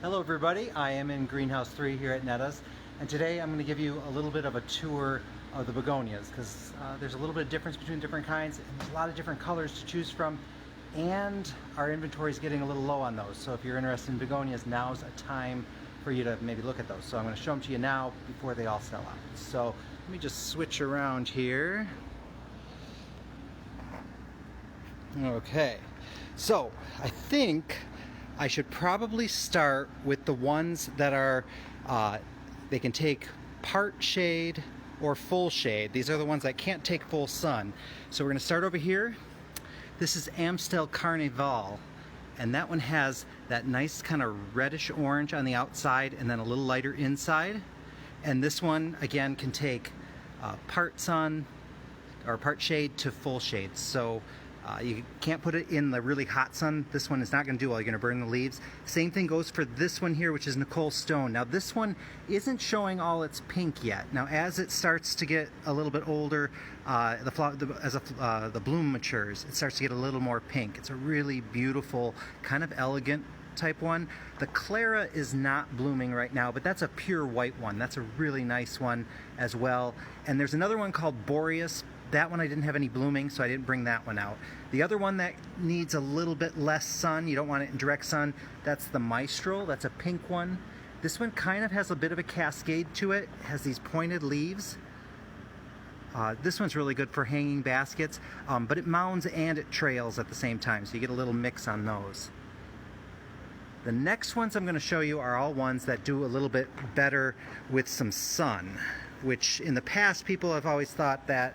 Hello everybody, I am in Greenhouse 3 here at Netta's, and today I'm going to give you a little bit of a tour of the begonias because there's a little bit of difference between different kinds and there's a lot of different colors to choose from, and our inventory is getting a little low on those. So if you're interested in begonias, now's a time for you to maybe look at those. So I'm going to show them to you now before they all sell out. So let me just switch around here. Okay, so I think I should probably start with the ones that are, they can take part shade or full shade. These are the ones that can't take full sun. So we're going to start over here. This is Amstel Carnival, and that one has that nice kind of reddish orange on the outside and then a little lighter inside. And this one, again, can take part sun or part shade to full shade. So you can't put it in the really hot sun. This one is not going to do well. You're going to burn the leaves. Same thing goes for this one here, which is Nicole Stone. Now this one isn't showing all its pink yet. Now as it starts to get a little bit older, the bloom matures, it starts to get a little more pink. It's a really beautiful, kind of elegant type one. The Clara is not blooming right now, but that's a pure white one. That's a really nice one as well. And there's another one called Boreas. That one I didn't have any blooming, so I didn't bring that one out. The other one that needs a little bit less sun, you don't want it in direct sun, that's the Maestral. That's a pink one. This one kind of has a bit of a cascade to it. It has these pointed leaves. This one's really good for hanging baskets, but it mounds and it trails at the same time, so you get a little mix on those. The next ones I'm going to show you are all ones that do a little bit better with some sun, which in the past people have always thought that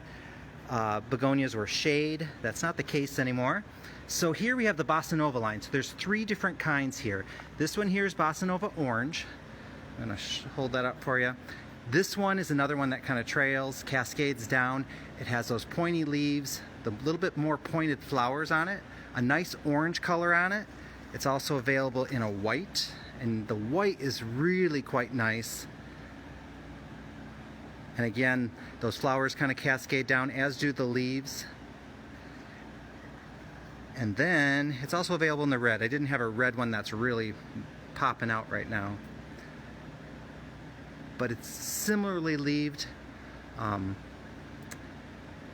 begonias were shade. That's not the case anymore. So here we have the Bossa Nova line. So there's three different kinds here. This one here is Bossa Nova Orange. I'm going to hold that up for you. This one is another one that kind of trails, cascades down. It has those pointy leaves, the little bit more pointed flowers on it, a nice orange color on it. It's also available in a white, and the white is really quite nice. And again, those flowers kind of cascade down, as do the leaves. And then it's also available in the red. I didn't have a red one that's really popping out right now, but it's similarly leaved.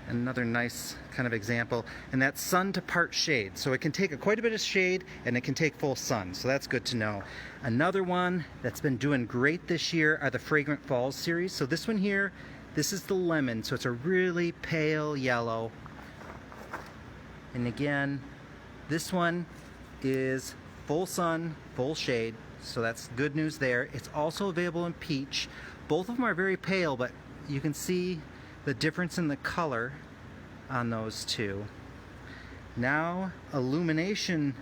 Another nice kind of example, and that's sun to part shade. So it can take quite a bit of shade and it can take full sun, so that's good to know. Another one that's been doing great this year are the Fragrant Falls series. So this one here, this is the lemon, so it's a really pale yellow. And again, this one is full sun, full shade, so that's good news there. It's also available in peach. Both of them are very pale, but you can see the difference in the color on those two. Now, Illumination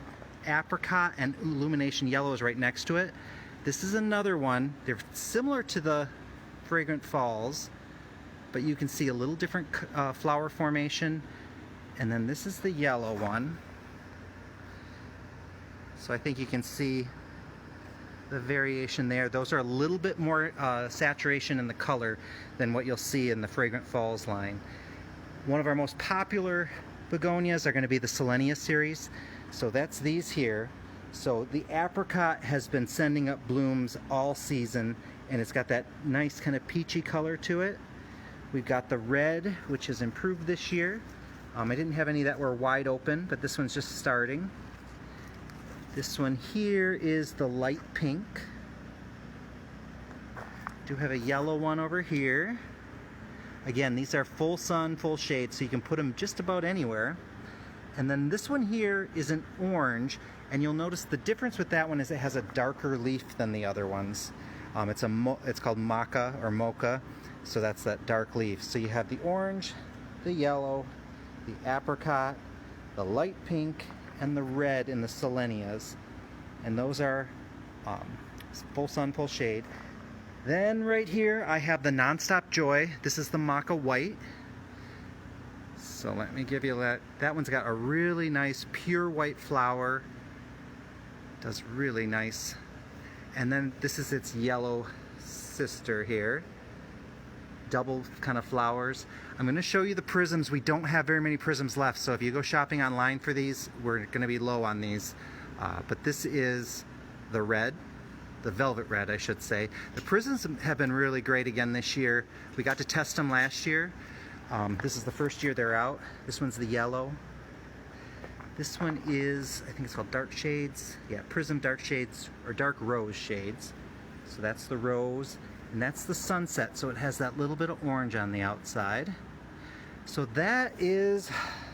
Apricot and Illumination Yellow is right next to it. This is another one. They're similar to the Fragrant Falls, but you can see a little different flower formation. And then this is the yellow one. So I think you can see the variation there. Those are a little bit more saturation in the color than what you'll see in the Fragrant Falls line. One of our most popular begonias are going to be the Selenia series. So that's these here. So the apricot has been sending up blooms all season, and it's got that nice kind of peachy color to it. We've got the red, which has improved this year. I didn't have any that were wide open, but this one's just starting. This one here is the light pink. Do have a yellow one over here. Again, these are full sun, full shade, so you can put them just about anywhere. And then this one here is an orange, and you'll notice the difference with that one is it has a darker leaf than the other ones. It's called maca or mocha, so that's that dark leaf. So you have the orange, the yellow, the apricot, the light pink, and the red in the Selenias, and those are full sun, full shade. Then right here I have the Nonstop Joy. This is the Maca White. So let me give you that. That one's got a really nice pure white flower. Does really nice. And then this is its yellow sister here. Double kind of flowers. I'm going to show you the prisms. We don't have very many prisms left, so if you go shopping online for these, we're going to be low on these. But this is the red. the velvet red, I should say. The prisms have been really great again this year. We got to test them last year. This is the first year they're out. This one's the yellow. This one is, I think it's called Dark Shades. Yeah, Prism Dark Shades, or Dark Rose Shades. So that's the rose, and that's the sunset. So it has that little bit of orange on the outside. So that is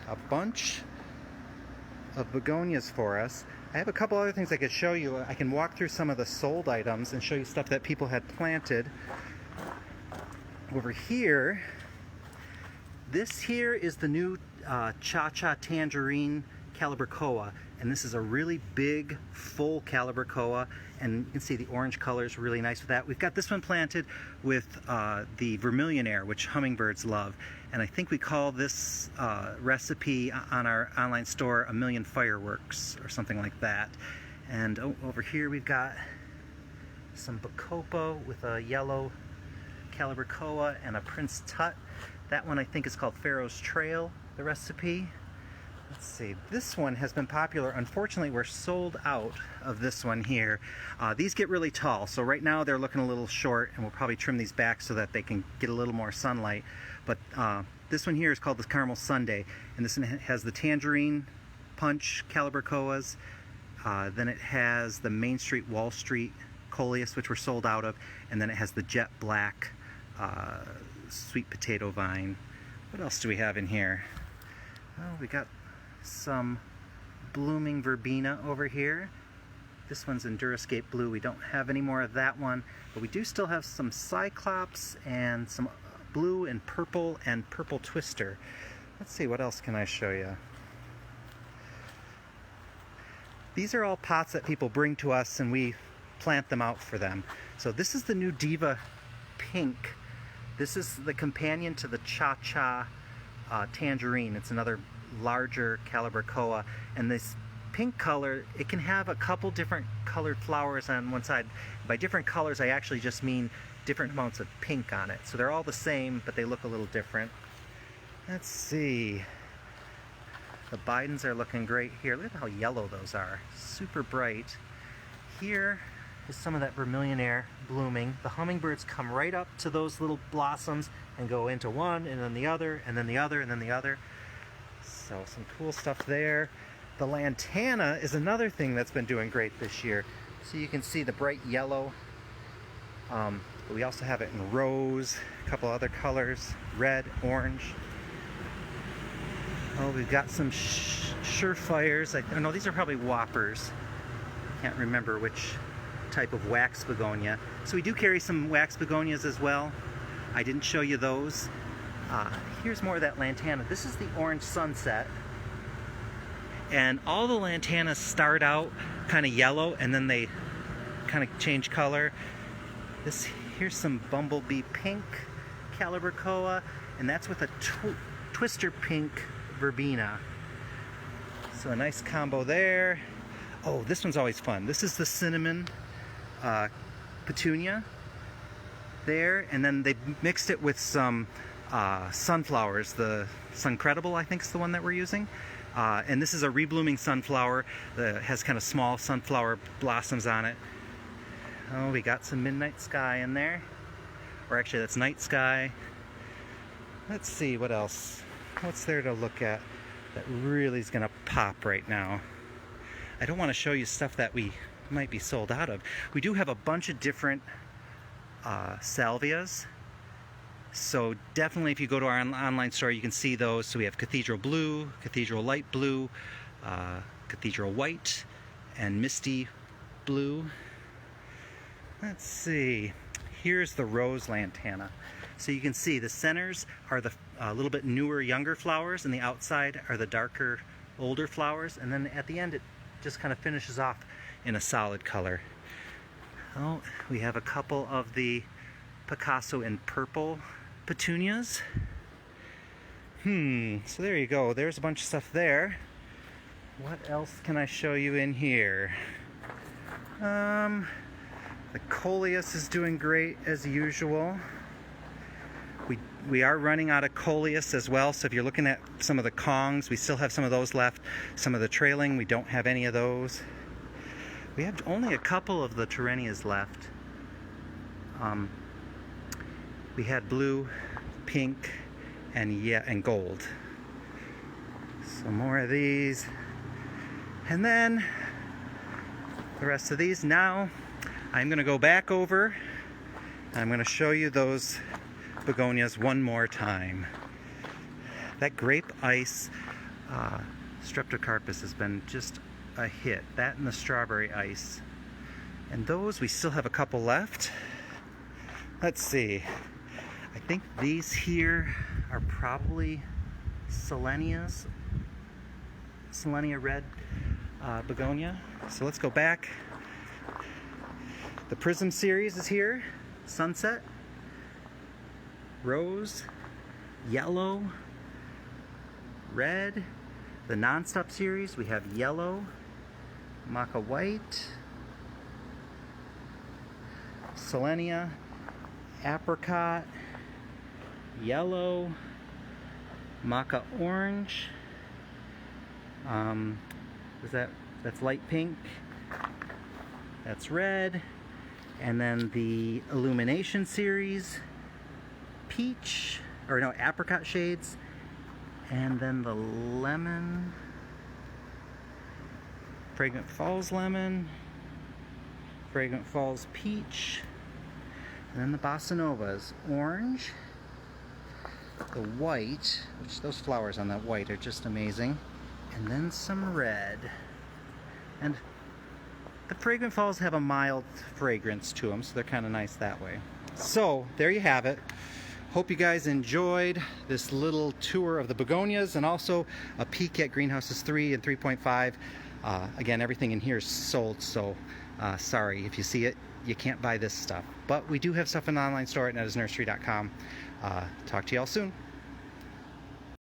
a bunch of begonias for us. I have a couple other things I could show you. I can walk through some of the sold items and show you stuff that people had planted. Over here, this here is the new Cha-Cha Tangerine Calibrachoa, and this is a really big, full Calibrachoa, and you can see the orange color is really nice with that. We've got this one planted with the Vermilion Air, which hummingbirds love, and I think we call this recipe on our online store A Million Fireworks, or something like that. And over here we've got some Bacopa with a yellow Calibrachoa and a Prince Tut. That one I think is called Pharaoh's Trail, the recipe. Let's see, this one has been popular. Unfortunately, we're sold out of this one here. These get really tall, so right now they're looking a little short, and we'll probably trim these back so that they can get a little more sunlight. But this one here is called the Caramel Sundae, and this one has the Tangerine Punch Calibrachoas. Then it has the Main Street Wall Street Coleus, which we're sold out of, and then it has the Jet Black Sweet Potato Vine. What else do we have in here? Oh, we got some blooming verbena over here. This one's in Durascape Blue. We don't have any more of that one, but we do still have some Cyclops and some blue and purple twister. Let's see, what else can I show you? These are all pots that people bring to us and we plant them out for them. So this is the new Diva Pink. This is the companion to the Cha-Cha Tangerine. It's another larger Calibrachoa, and this pink color, it can have a couple different colored flowers on one side. By different colors, I actually just mean different amounts of pink on it. So they're all the same, but they look a little different. Let's see. The Bidens are looking great here. Look at how yellow those are. Super bright. Here is some of that Vermilion Air blooming. The hummingbirds come right up to those little blossoms and go into one, and then the other, and then the other, and then the other. So some cool stuff there. The Lantana is another thing that's been doing great this year. So you can see the bright yellow. But we also have it in rose, a couple other colors, red, orange. Oh, we've got some Surefires. Oh no, these are probably Whoppers. Can't remember which type of wax begonia. So we do carry some wax begonias as well. I didn't show you those. Here's more of that Lantana. This is the Orange Sunset. And all the Lantanas start out kind of yellow and then they kind of change color. Here's some Bumblebee Pink Calibrachoa, and that's with a Twister Pink Verbena. So a nice combo there. Oh, this one's always fun. This is the Cinnamon Petunia there, and then they mixed it with some sunflowers. The Suncredible, I think, is the one that we're using. And this is a reblooming sunflower that has kind of small sunflower blossoms on it. Oh, we got some Midnight Sky in there. Or actually, that's Night Sky. Let's see, what else? What's there to look at that really is going to pop right now? I don't want to show you stuff that we might be sold out of. We do have a bunch of different salvias. So definitely if you go to our online store, you can see those. So we have Cathedral Blue, Cathedral Light Blue, Cathedral White, and Misty Blue. Let's see. Here's the Rose Lantana. So you can see the centers are the little bit newer, younger flowers, and the outside are the darker, older flowers. And then at the end, it just kind of finishes off in a solid color. Oh, we have a couple of the Picasso in purple petunias. So there you go. There's a bunch of stuff there. What else can I show you in here? The Coleus is doing great as usual. We are running out of Coleus as well, so if you're looking at some of the Kongs, we still have some of those left. Some of the trailing, we don't have any of those. We have only a couple of the Terrenias left. We had blue, pink, and gold. Some more of these. And then the rest of these. Now I'm going to go back over and I'm going to show you those begonias one more time. That grape ice streptocarpus has been just a hit. That and the strawberry ice. And those, we still have a couple left. Let's see. I think these here are probably Selenia red begonia. So let's go back. The Prism series is here. Sunset, rose, yellow, red. The Nonstop series, we have yellow, maca white, Selenia, apricot, yellow, maca orange. That's light pink. That's red. And then the Illumination series, peach, or no, apricot shades. And then the lemon, Fragrant Falls lemon, Fragrant Falls peach. And then the Bossa Novas, orange, the white, which those flowers on that white are just amazing. And then some red. And the Fragrant Falls have a mild fragrance to them, so they're kind of nice that way. So, there you have it. Hope you guys enjoyed this little tour of the begonias and also a peek at greenhouses 3 and 3.5. Again, everything in here is sold, so sorry. If you see it, you can't buy this stuff. But we do have stuff in the online store at nettasnursery.com. Talk to y'all soon.